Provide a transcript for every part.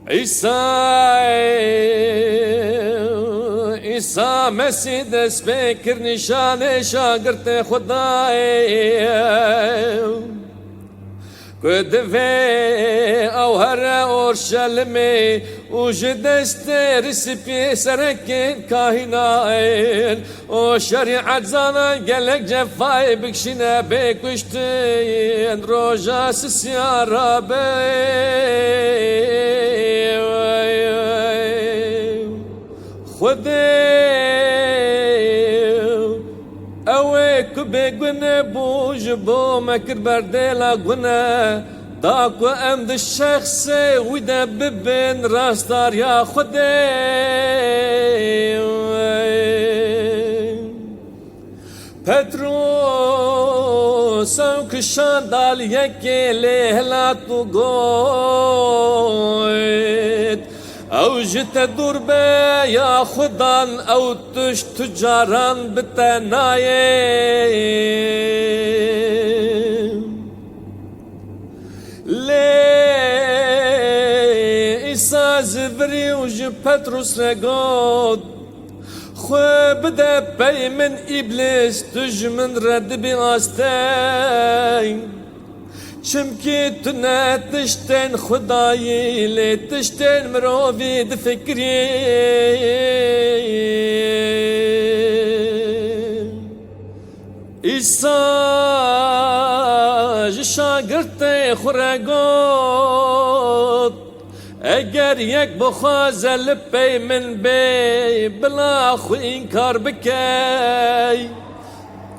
عیسی مسیح دست بکر نشان شاگرد خدای كدفي او هر اورشلمي وجدست رسبي سركين كاهنين وشريعة زانا قالك جفاي بكشنا بك وشتين روجاس السيارة خذي اويك بيقنا بوج بو مكر برديلا قنا داكو امد الشخص ويدبب بين راس دار يا خدي بتروس او كشان دال يكي ليهلا تقويت او جت دور بي يا خدان او تش تجاران بتنايم لي إسا زفري وج بطرس رقود خو بدا بي من إبليس تج من رد بغاستين چمکی تو نه تشتن خدایی لی تشتن مروی دفکری ایسا شاگرد خورگود اگر یک بخوازل پی من بی بلا خو انکار بکی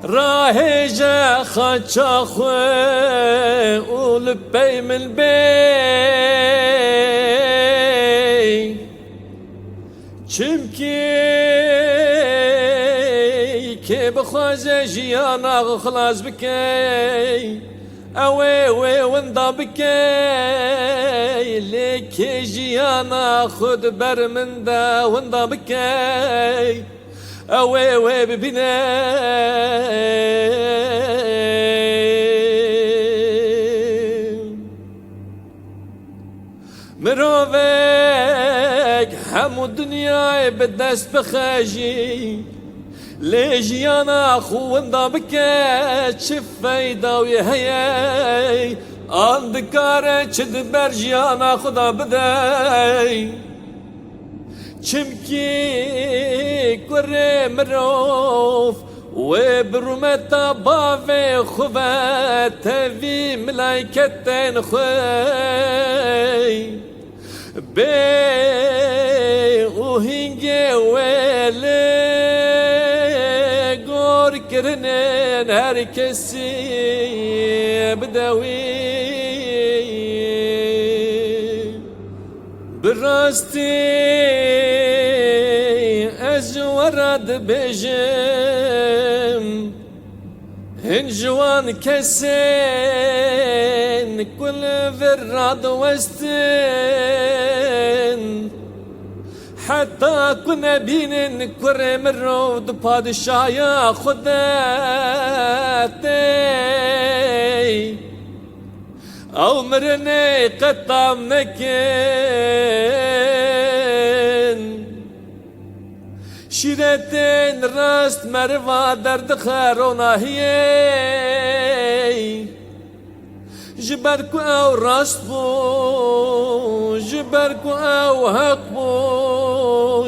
راهي جا خاتشا خوي ولبي من بي چمكي كي بخوازي جيانا خلاص بكي اوي وي ونضا بكي ليكي جيانا خد بر من دا ونضا بكي اوي وي ببنا مروفك همو الدنيا بدست بخاجي ليجي انا اخو انضابك شف فايدة ويهيي اندكارة شد برجي انا خدا بداي چمکی کره مروف و برومتا باوی خوبت وی ملائکتن خوی بی او هنگه ولی گور کرنن هر کسی بدوی براستی از ورد بجم هنجوان كسين كل فراد وستن حتى كنا بين كرم الرود بادشاه يا خداتي او مرني قطام نكن شيرتين راست مروا درد خارونا هي جبركو او راست بو جبركو او حق بو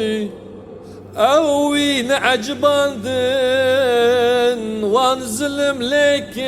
او وين عجبان دن وان ظلم لكن